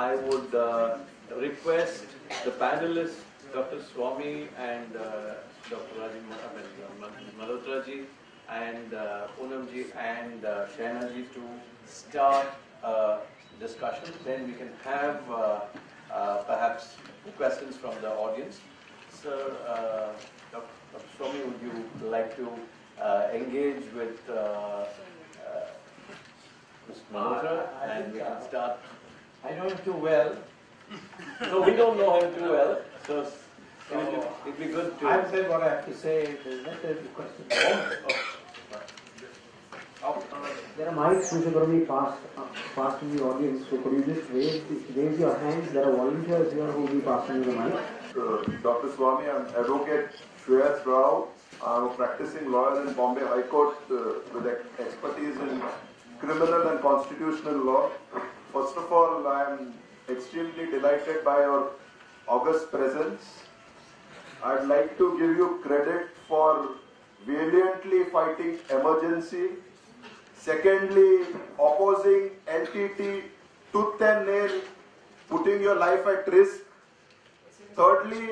I would request the panelists, Dr. Swami and Dr. Malhotra ji and Poonam ji and Shaina ji to start discussion. Then we can have perhaps questions from the audience. Sir, Dr. Swami, would you like to engage with Mr. Malhotra and we can start? I know him too well. No, we don't know him too well, so it'd be good to. I've said what I have to say. There's no question. There are mics which are going to be passed to the audience. So could you just raise your hands? There are volunteers here who will be passing you the mic. Dr. Swami, I'm Advocate Shweyas Rao. I'm a practicing lawyer in Bombay High Court with expertise in criminal and constitutional law. First of all, I am extremely delighted by your august presence. I'd like to give you credit for valiantly fighting emergency. Secondly, opposing LTT tooth and nail, putting your life at risk. Thirdly,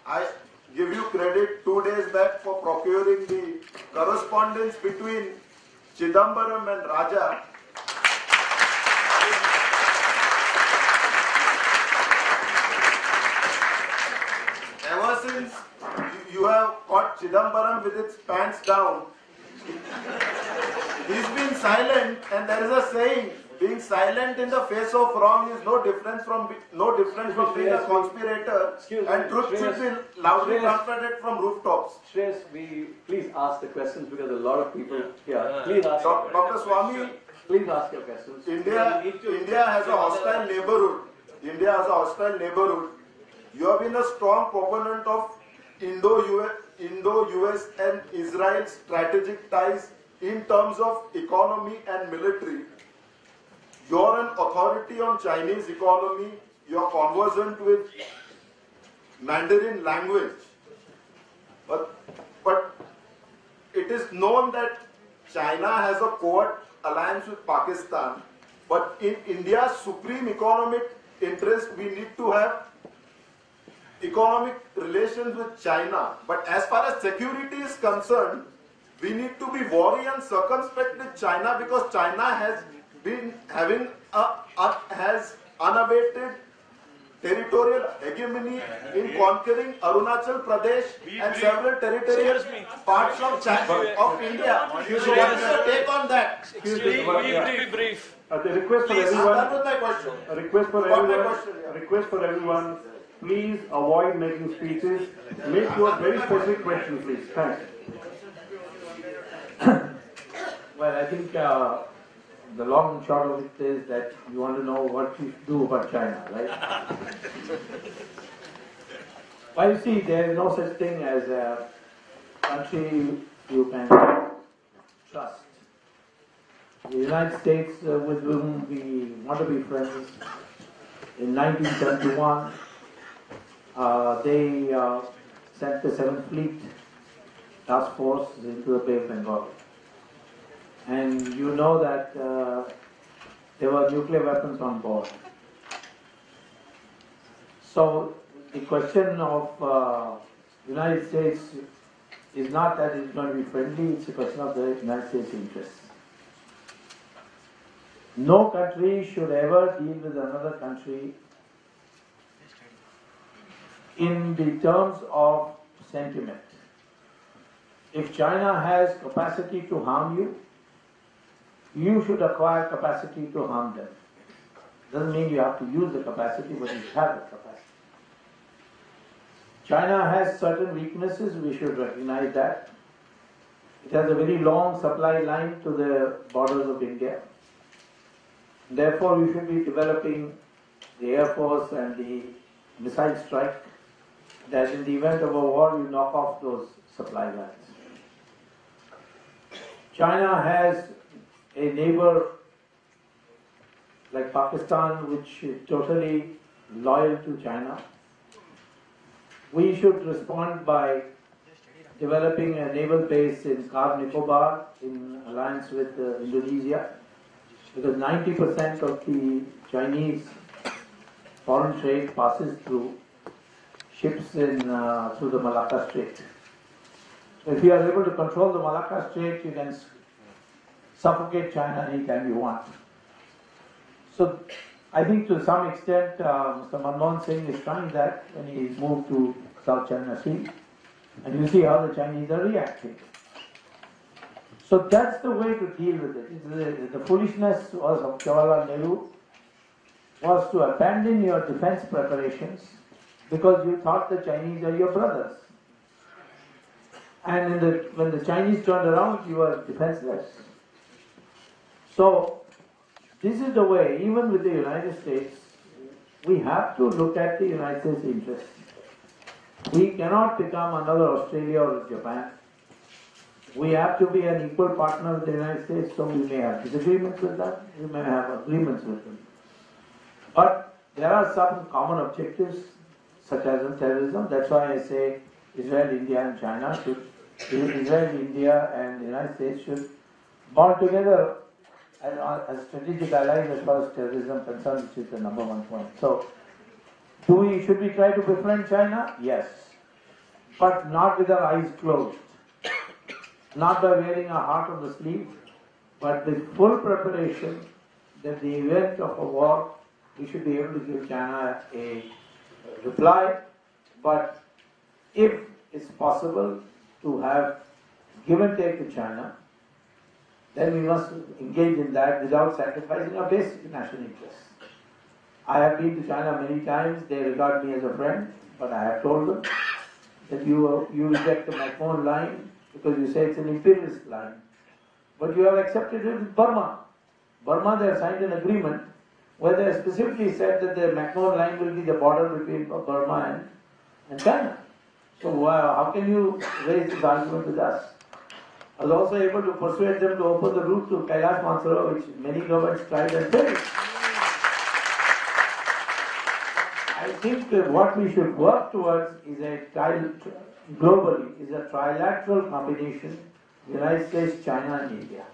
I give you credit 2 days back for procuring the correspondence between Chidambaram and Raja. Ever since you have caught Chidambaram with its pants down, he's been silent, and there is a saying: being silent in the face of wrong is no different from being a conspirator, and truth should be loudly confronted from rooftops. Shreyas, please ask the questions because a lot of people here. Please ask. Dr. Swami, please ask your questions. India has a hostile neighborhood. India has a hostile neighborhood. You have been a strong proponent of Indo-US and Israel strategic ties in terms of economy and military. You're an authority on Chinese economy. You're conversant with Mandarin language. But it is known that China has a covert alliance with Pakistan. But in India's supreme economic interest, we need to have economic relations with China. But as far as security is concerned, we need to be wary and circumspect with China because China has been having has unabated territorial hegemony in conquering Arunachal Pradesh and several territorial parts of India. So what is your take on that? Be brief. The request for Please, everyone. I'm done with my question. A request for everyone. Please avoid making speeches. Make your very specific question, please. Thanks. Well, I think the long and short of it is that you want to know what you should do about China, right? Well, you see, there is no such thing as a country you can trust. The United States, with whom we want to be friends, in 1971, they sent the 7th Fleet Task Force into the Bay of Bengal. And you know that there were nuclear weapons on board. So the question of United States is not that it's going to be friendly, it's a question of the United States' interests. No country should ever deal with another country in the terms of sentiment. If China has capacity to harm you, you should acquire capacity to harm them. Doesn't mean you have to use the capacity, but you have the capacity. China has certain weaknesses, we should recognize that. It has a very long supply line to the borders of India. Therefore, we should be developing the Air Force and the missile strike that in the event of a war, you knock off those supply lines. China has a neighbor like Pakistan, which is totally loyal to China. We should respond by developing a naval base in Car Nicobar in alliance with Indonesia, because 90% of the Chinese foreign trade passes through ships in through the Malacca Strait. If you are able to control the Malacca Strait, you can suffocate China anytime you want. So I think to some extent Mr. Manmohan Singh is trying that when he moved to South China Sea. And you see how the Chinese are reacting. So that's the way to deal with it. The foolishness was of Jawaharlal Nehru was to abandon your defense preparations because you thought the Chinese are your brothers. And when the Chinese turned around, you were defenseless. So this is the way, even with the United States, we have to look at the United States' interests. We cannot become another Australia or Japan. We have to be an equal partner with the United States, so we may have disagreements with them, we may have agreements with them. But there are some common objectives, such as in terrorism. That's why I say Israel, India and China should, Israel, India and the United States should bond together as strategic allies as far as terrorism is concerned, which is the number one point. So, should we try to befriend China? Yes. But not with our eyes closed. Not by wearing our heart on the sleeve, but with full preparation that the event of a war, we should be able to give China a reply. But if it's possible to have give and take to China, then we must engage in that without sacrificing our basic national interests. I have been to China many times. They regard me as a friend, but I have told them that you reject the McMahon line because you say it's an imperialist line. But you have accepted it with Burma. Burma, they have signed an agreement where they specifically said that the McMahon line will be the border between Burma and China. So how can you raise this argument with us? I was also able to persuade them to open the route to Kailash Mansarovar, which many governments tried and failed. I think that what we should work towards is globally is a trilateral combination: United States, China, and India.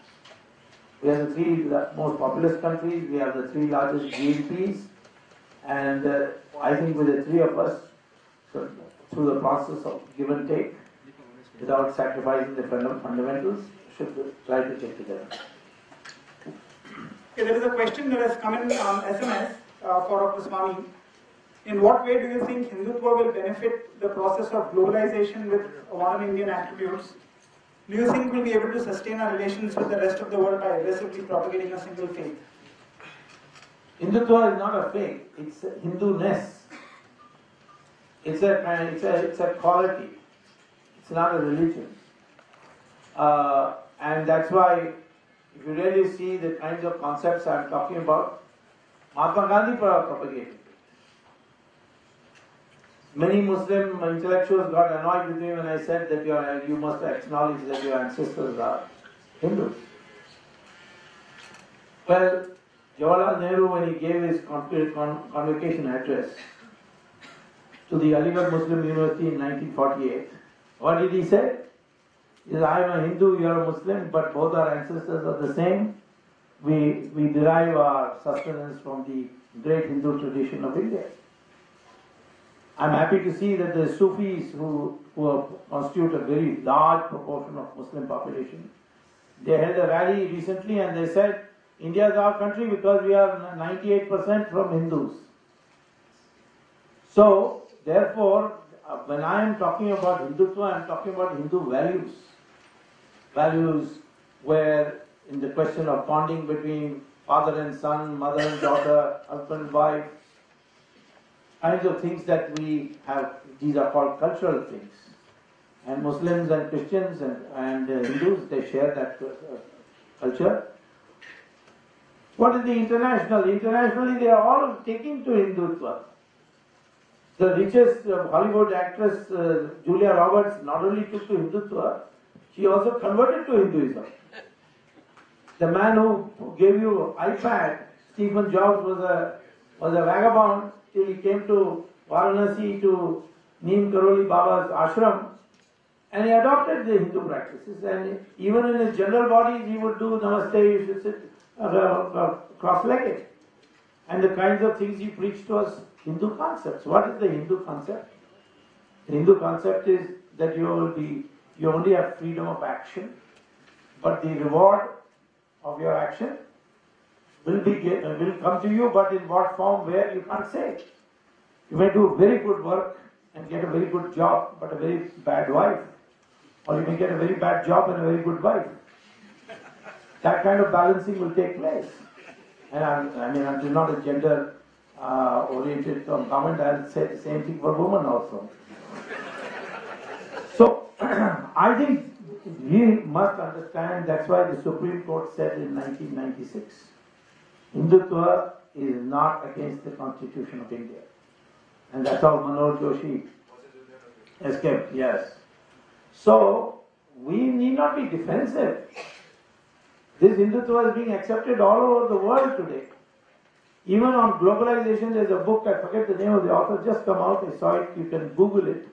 We are the three most populous countries. We have the three largest GDPs, and I think with the three of us, through the process of give and take, without sacrificing the fundamentals, should try to get together. Okay, there is a question that has come in on SMS for Dr. Swami. In what way do you think Hindutva will benefit the process of globalization with one Indian attributes? Do you think we'll be able to sustain our relations with the rest of the world by aggressively propagating a single faith? Hindutva is not a faith; it's a Hindu-ness. It's a quality. It's not a religion. And that's why, if you really see the kinds of concepts I'm talking about, Mahatma Gandhi propagated it. Many Muslim intellectuals got annoyed with me when I said that you must acknowledge that your ancestors are Hindus. Well, Jawaharlal Nehru, when he gave his convocation address to the Aligarh Muslim University in 1948, what did he say? He said, I am a Hindu, you are a Muslim, but both our ancestors are the same. We derive our sustenance from the great Hindu tradition of India. I am happy to see that the Sufis who constitute a very large proportion of Muslim population, they held a rally recently and they said, India is our country because we are 98% from Hindus. So, therefore, when I am talking about Hindutva, I am talking about Hindu values. Values where, in the question of bonding between father and son, mother and daughter, husband and wife, kinds of things that we have, these are called cultural things. And Muslims and Christians and Hindus, they share that culture. What is the international? Internationally, they are all taking to Hindutva. The richest Hollywood actress, Julia Roberts, not only took to Hindutva, she also converted to Hinduism. The man who gave you iPad, Stephen Jobs, was a vagabond till he came to Varanasi to Neem Karoli Baba's ashram, and he adopted the Hindu practices. And even in his general bodies, he would do Namaste, you should sit cross-legged. and the kinds of things he preached was Hindu concepts. What is the Hindu concept? The Hindu concept is that you only have freedom of action, but the reward of your action will come to you, but in what form, where, you can't say. You may do very good work and get a very good job, but a very bad wife. Or you may get a very bad job and a very good wife. That kind of balancing will take place. And I'm not a gender oriented comment, I'll say the same thing for women also. So, I think we must understand, that's why the Supreme Court said in 1996, Hindutva is not against the Constitution of India. And that's how Manoj Joshi escaped, yes. So, we need not be defensive. This Hindutva is being accepted all over the world today. Even on globalization, there's a book, I forget the name of the author, just come out, I saw it, you can Google it.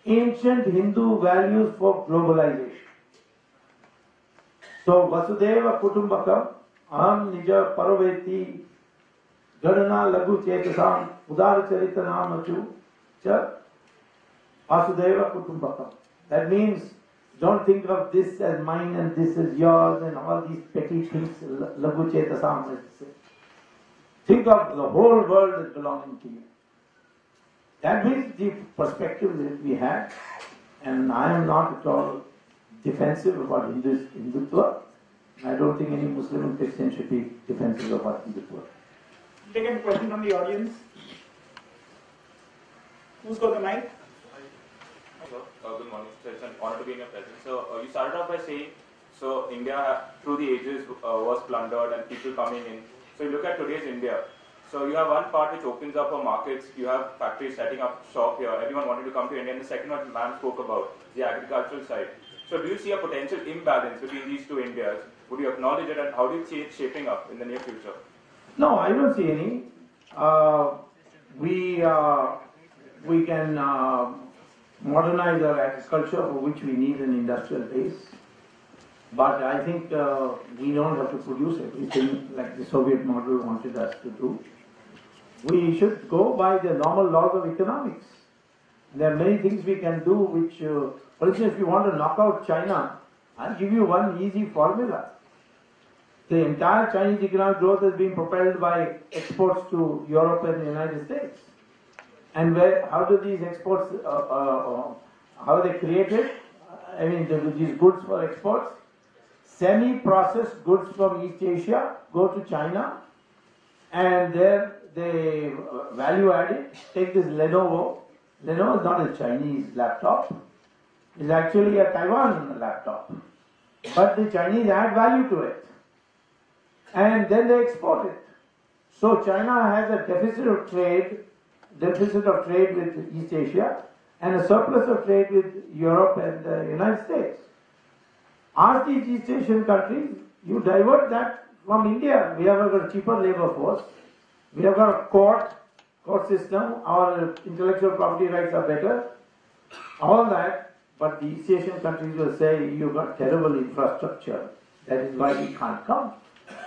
Ancient Hindu Values for Globalization. So, Vasudeva Kutumbakam, Aham Nija Paraveti, Gadana Lagu Chetasam, Udara Charitanam Achu, Cha, Vasudeva Kutumbakam. That means, don't think of this as mine and this is yours and all these petty things, Lagu Chetasam. Think of the whole world as belonging to you. That means the perspective that we have, and I am not at all defensive about Hindutva. I don't think any Muslim and Christian should be defensive about Hindutva. Take a question from the audience. Who's got the mic? Good morning. So it's an honor to be in your presence. So you started off by saying, so India through the ages was plundered and people coming in. So you look at today's India. So you have one part which opens up for markets, you have factories setting up shop here, everyone wanted to come to India, and the second one ma'am spoke about, the agricultural side. So do you see a potential imbalance between these two Indias? Would you acknowledge it, and how do you see it shaping up in the near future? No, I don't see any. We can modernize our agriculture, for which we need an industrial base. But I think we don't have to produce everything like the Soviet model wanted us to do. We should go by the normal laws of economics. There are many things we can do which, for instance, if you want to knock out China, I'll give you one easy formula. The entire Chinese economic growth has been propelled by exports to Europe and the United States. And how do these exports, how are they created? I mean, these goods for exports. Semi-processed goods from East Asia go to China, and there they value added. Take this Lenovo. Lenovo is not a Chinese laptop. It's actually a Taiwan laptop. But the Chinese add value to it. And then they export it. So China has a deficit of trade with East Asia, and a surplus of trade with Europe and the United States. Ask these East Asian countries, you divert that from India. We have got a cheaper labor force. We have got a court system. Our intellectual property rights are better. All that, but the East Asian countries will say, you've got terrible infrastructure. That is why we can't come.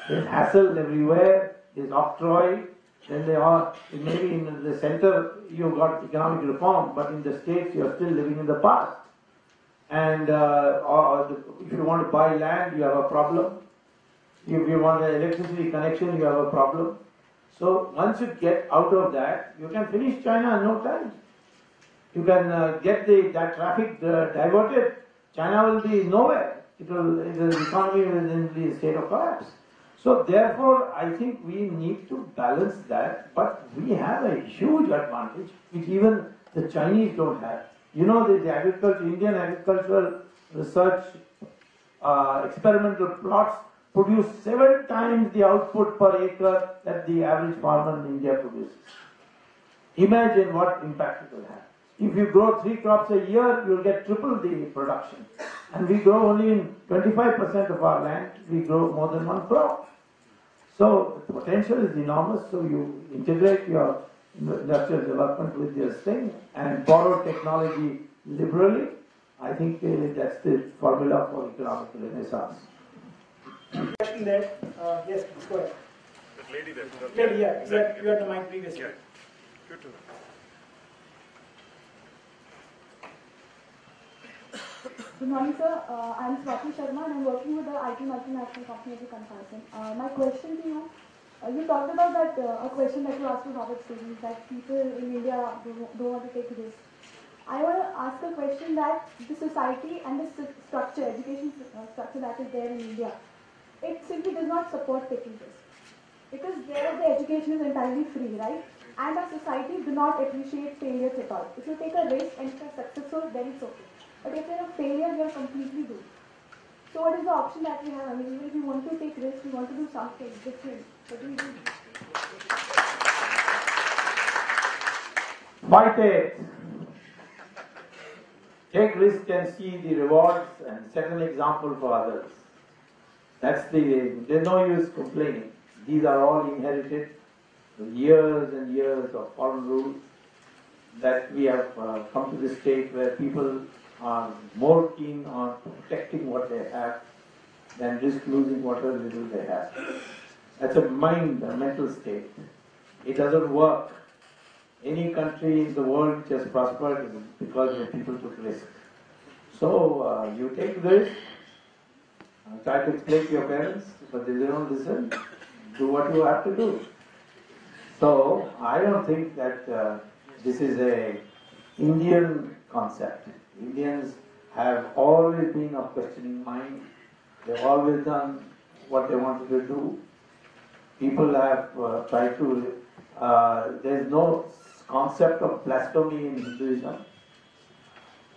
There's hassle everywhere. There's octroi. Then they are, maybe in the center you've got economic reform, but in the states you're still living in the past. And if you want to buy land, you have a problem. If you want an electricity connection, you have a problem. So once you get out of that, you can finish China in no time. You can get that traffic diverted. China will be nowhere. The economy will be in a state of collapse. So therefore, I think we need to balance that, but we have a huge advantage which even the Chinese don't have. You know, the Indian agricultural research experimental plots produce 7 times the output per acre that the average farmer in India produces. Imagine what impact it will have. If you grow 3 crops a year, you will get triple the production. And we grow only in 25% of our land, we grow more than 1 crop. So the potential is enormous, so you integrate your industrial development with this thing and borrow technology liberally. I think that's the formula for economic renaissance. Question there. Yes, please go ahead. Lady there. Lady, yeah, you had the mic previously. Good to know. Good morning, sir. I'm Swati Sharma and I'm working with the IT multinational company as a consultant. My question to you, you talked about that, a question that you asked to Robert Stevens, that people in India don't want to take risks. I want to ask a question that the society and the structure, education structure that is there in India, it simply does not support taking risks. Because there the education is entirely free, right? And our society do not appreciate failures at all. If you take a risk and if you're successful, then it's okay. But if you're a failure, you're completely doomed. So what is the option that we have? I mean, if we want to take risks, we want to do something different. What do we do? Fight it. Take risk and see the rewards and set an example for others. There's no use complaining. These are all inherited years and years of foreign rule that we have come to this state where people are more keen on protecting what they have than risk losing whatever little they have. That's a mental state. It doesn't work. Any country in the world which has prospered is because the people took risks. So you take risk, try to explain to your parents, but they don't listen. Do what you have to do. So I don't think that this is a Indian concept. Indians have always been of questioning mind. They've always done what they wanted to do. People have tried to. There's no concept of blasphemy in Hinduism,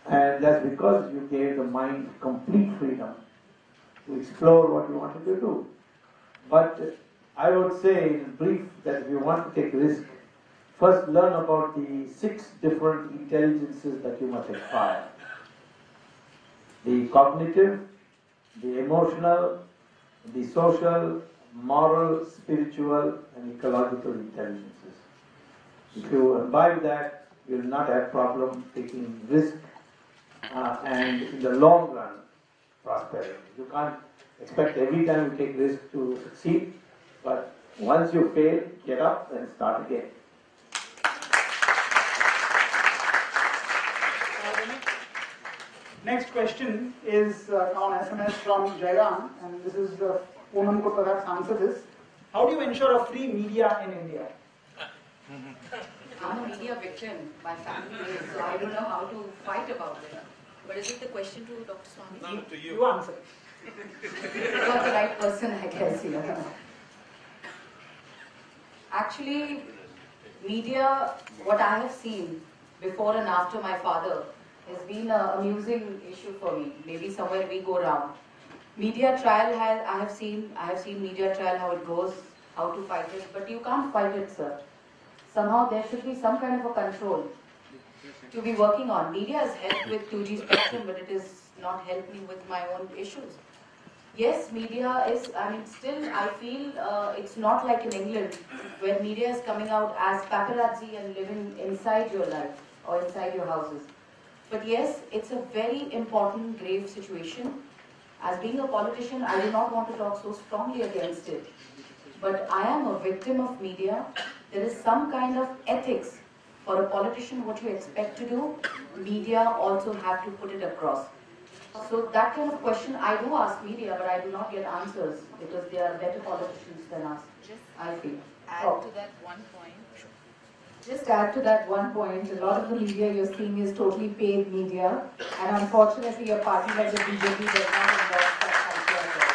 and that's because you gave the mind complete freedom to explore what you wanted to do. But I would say in brief that if you want to take risk, first learn about the 6 different intelligences that you must acquire. The cognitive, the emotional, the social, moral, spiritual, and ecological intelligences. If you imbibe that, you will not have problem taking risk and in the long run prosperity. You can't expect every time you take risk to succeed, but once you fail, get up and start again. Next question is on SMS from Jairam, and this is Poonam could perhaps answer this. How do you ensure a free media in India? I'm a media victim. My family is, so I don't know how to fight about it. But is it the question to Dr. Swami? No, to you. You answer. You are the right person, I guess. Yeah. Actually, media, what I have seen before and after my father, has been an amusing issue for me. Maybe somewhere we go around. Media trial I have seen media trial, how it goes, how to fight it, but you can't fight it, sir. Somehow there should be some kind of a control to be working on. Media has helped with 2G spectrum, but it has not helped me with my own issues. Yes, media is, still I feel it's not like in England where media is coming out as paparazzi and living inside your life or inside your houses. But yes, it's a very important, grave situation. As being a politician, I do not want to talk so strongly against it. But I am a victim of media. There is some kind of ethics. For a politician, what you expect to do, media also have to put it across. So that kind of question, I do ask media, but I do not get answers because they are better politicians than us, I feel. Add to that one point. Just add to that one point, a lot of the media you're seeing is totally paid media, and unfortunately a party like the BJP does not endorse that culture at all.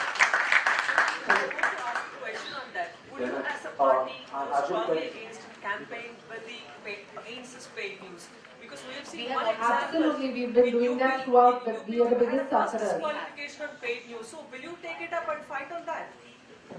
I want to ask a question on that. Would you as a party go strongly against campaign against this paid news? Because we have seen one example. Absolutely, we've been doing that throughout, but we are the biggest sufferers. Disqualification on paid news. So will you take it up and fight on that?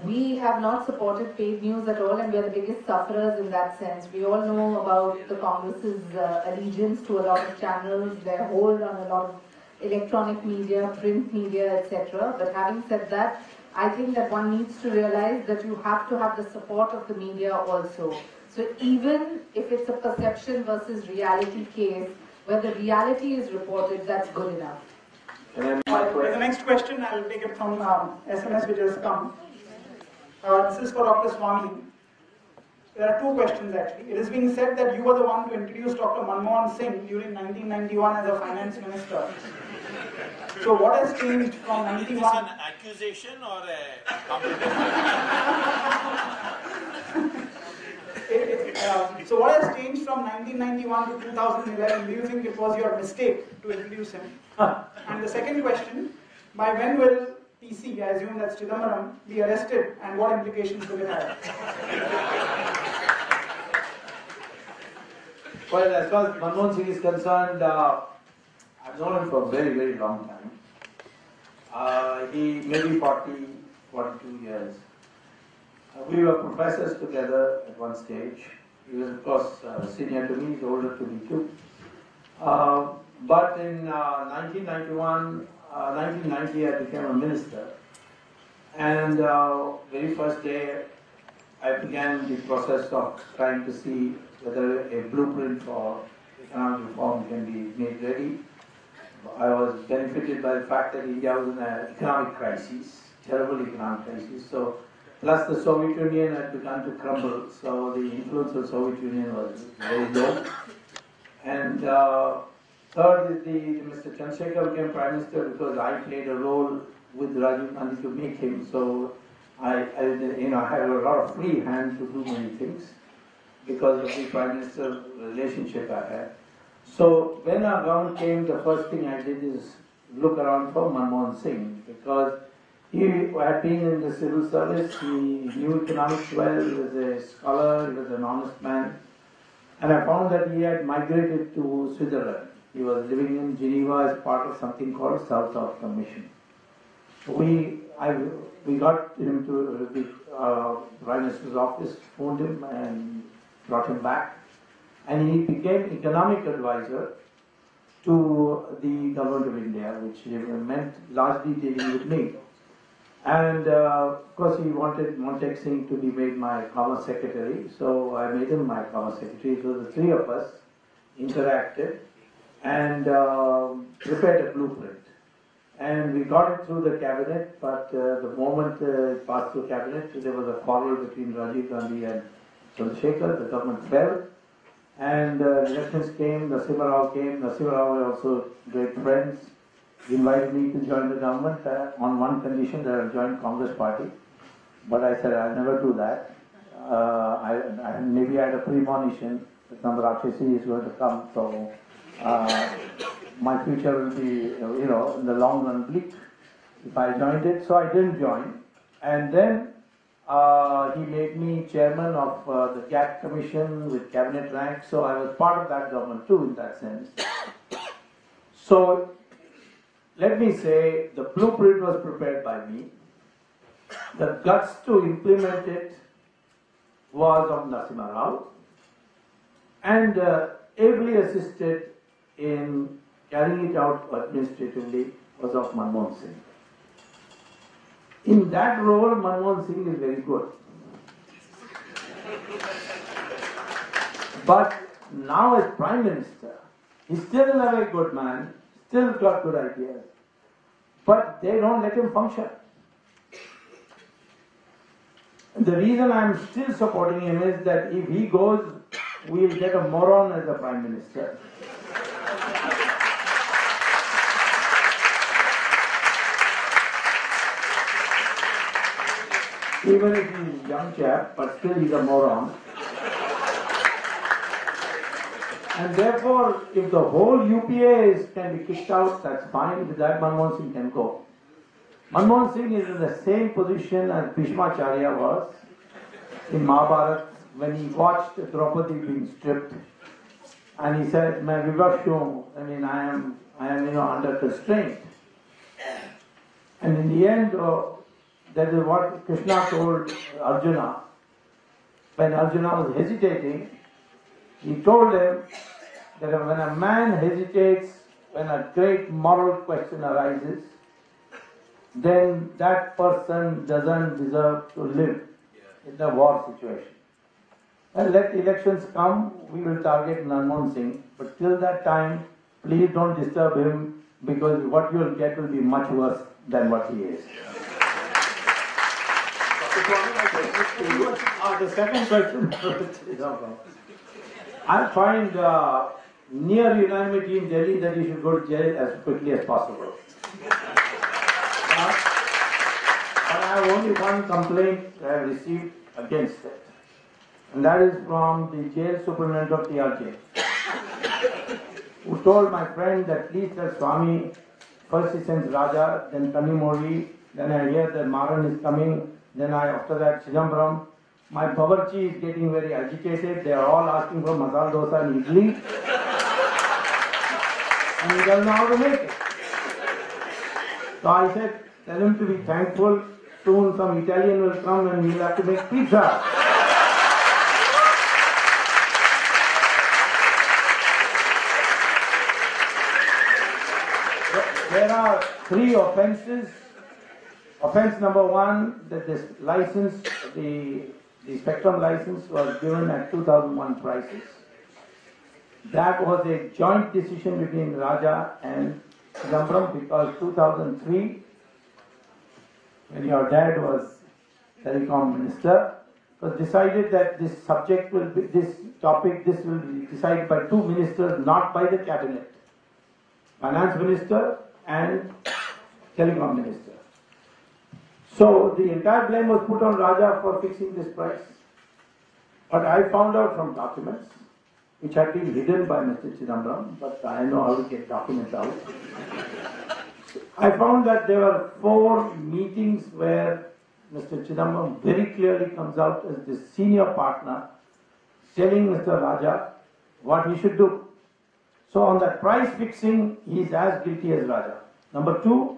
We have not supported paid news at all, and we are the biggest sufferers in that sense. We all know about the Congress's allegiance to a lot of channels, their hold on a lot of electronic media, print media, etc. But having said that, I think that one needs to realize that you have to have the support of the media also. So even if it's a perception versus reality case, where the reality is reported, that's good enough. The next question, I'll take it from SMS which has come. This is for Dr. Swami. There are two questions actually. It is being said that you were the one to introduce Dr. Manmohan Singh during 1991 as a finance minister. So what has changed from 91? Is this an accusation or a compliment? So what has changed from 1991 to 2011? Do you think it was your mistake to introduce him? And the second question, by when will TC, I assume that's Chidambaram, be arrested and what implications will it have? Well, as far as Manmohan Singh is concerned, I've known him for a very, very long time. He maybe 42 years. We were professors together at one stage. He was, of course, senior to me, he's older to me too. But in 1990, I became a minister. And very first day, I began the process of trying to see whether a blueprint for economic reform can be made ready. I was benefited by the fact that India was in an economic crisis, terrible economic crisis. So, plus the Soviet Union had begun to crumble, so the influence of the Soviet Union was very low. And third is Mr. Chandrasekhar became Prime Minister because I played a role with Rajiv Gandhi to make him. So I had a lot of free hand to do many things because of the Prime Minister relationship I had. So when our government came, the first thing I did is look around for Manmohan Singh because he had been in the civil service, he knew economics well, he was a scholar, he was an honest man. And I found that he had migrated to Switzerland. He was living in Geneva as part of something called South-South Commission. We got him to the Prime Minister's office, phoned him and brought him back. And he became economic advisor to the government of India, which meant largely dealing with me. And of course he wanted Montek Singh to be made my Commerce Secretary, so I made him my Commerce Secretary. So the three of us interacted and prepared a blueprint. And we got it through the cabinet, but the moment it passed through cabinet, there was a quarrel between Rajiv Gandhi and Chandrasekhar. The government fell, and elections came. Narasimha Rao came. Narasimha Rao were also great friends. He invited me to join the government on one condition, that I'll join Congress party. But I said I'll never do that. Maybe I had a premonition that some Rakshasi is going to come, so my future will be, in the long run bleak if I joined it. So I didn't join. And then he made me chairman of the GATT Commission with cabinet rank. So I was part of that government too in that sense. So let me say the blueprint was prepared by me. The guts to implement it was of Narasimha Rao, and ably assisted in carrying it out administratively was of Manmohan Singh. In that role, Manmohan Singh is very good. But now as Prime Minister, he's still a very good man, still got good ideas, but they don't let him function. The reason I'm still supporting him is that if he goes, we'll get a moron as a Prime Minister. Even if he's a young chap, but still he's a moron. And therefore, if the whole UPA can be kicked out, that's fine. With that, Manmohan Singh can go. Manmohan Singh is in the same position as Bhishmacharya was in Mahabharata when he watched Draupadi being stripped, and he said, "Main vivashu, I am under constraint." And in the end, that is what Krishna told Arjuna. When Arjuna was hesitating, he told him that when a man hesitates, when a great moral question arises, then that person doesn't deserve to live in the war situation. And let elections come, we will target Manmohan Singh, but till that time, please don't disturb him, because what you will get will be much worse than what he is. question to you. The second question. I find near unanimity in Delhi that you should go to jail as quickly as possible. But I have only one complaint I have received against it. And that is from the jail superintendent of TRJ, who told my friend that please tell Swami, first he sends Raja, then Kanimori, then I hear that Maran is coming, then after that Chidambaram. My Bawarchi is getting very agitated. They are all asking for masala dosa and idli. And he doesn't know how to make it. So I said, tell him to be thankful. Soon some Italian will come and he'll have to make pizza. There are 3 offences. Offence number 1, that this license, the spectrum license was given at 2001 prices. That was a joint decision between Raja and Chidambaram because 2003, when your dad was telecom minister, it was decided that this subject will be, this will be decided by 2 ministers, not by the cabinet. Finance minister and telecom minister. So the entire blame was put on Raja for fixing this price. But I found out from documents, which had been hidden by Mr. Chidambaram, but I know how to get documents out. I found that there were 4 meetings where Mr. Chidambaram very clearly comes out as the senior partner, telling Mr. Raja what he should do. So on that price fixing, he is as guilty as Raja. Number 2,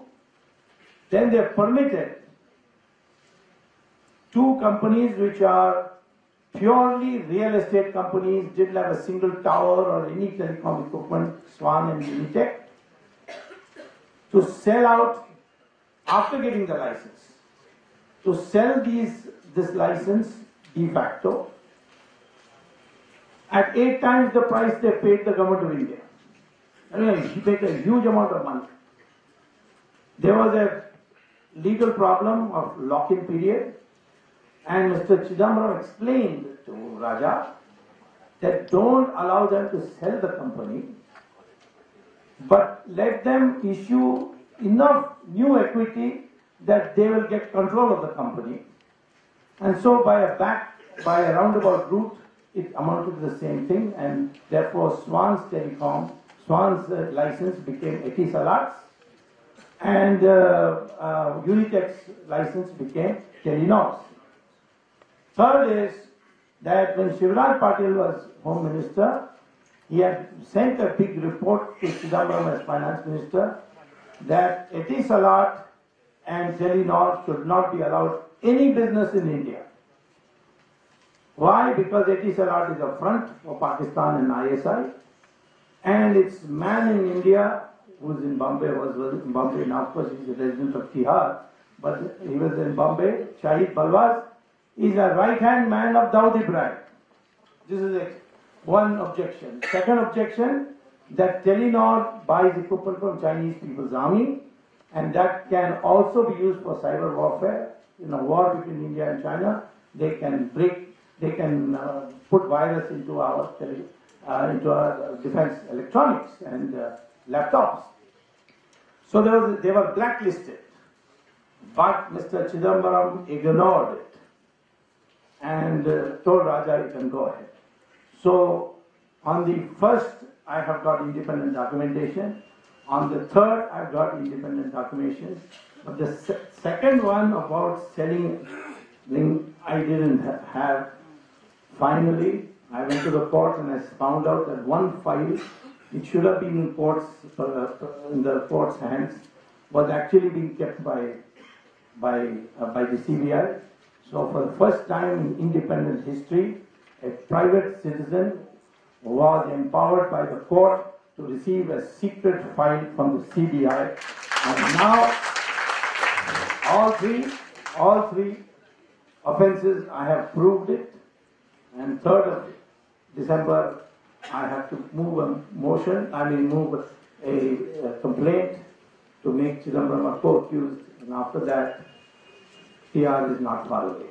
then they permitted 2 companies which are purely real estate companies, didn't have a single tower or any telecom equipment, Swan and Unitech, to sell out after getting the license. To sell this license de facto at 8 times the price they paid the government of India. I mean, he paid a huge amount of money. There was a legal problem of lock-in period, and Mr. Chidambaram explained to Raja that don't allow them to sell the company, but let them issue enough new equity that they will get control of the company. And so by a roundabout route, it amounted to the same thing, and therefore Swan's license became Etisalat's, and Unitech's license became Telenor's. Third is that when Shivraj Patil was Home Minister, he had sent a big report to Chidambaram as Finance Minister that Etisalat and Telenor should not be allowed any business in India. Why? Because Etisalat is a front for Pakistan and ISI, and its man in India, who's in Bombay, was in Bombay, now of course he's a resident of Tihar, but he was in Bombay, Shahid Balwaz, is a right-hand man of Dawood Ibrahim. This is one objection. Second objection, that Telenor buys equipment from Chinese People's Army, and that can also be used for cyber warfare. In a war between India and China, they can put virus into our defense electronics and laptops. So they were blacklisted. But Mr. Chidambaram ignored it and told Raja, you can go ahead. So on the first, I have got independent documentation. On the third, I've got independent documentation. But the second one about selling, I didn't have. Finally, I went to the court and I found out that one file, it should have been in the court's hands, was actually being kept by the CBI. So for the first time in independent history, a private citizen was empowered by the court to receive a secret file from the CBI. And now, all three offences, I have proved it. And 3rd of December, I have to move a complaint to make Chidambaram a co-accused. And after that, TR is not far away.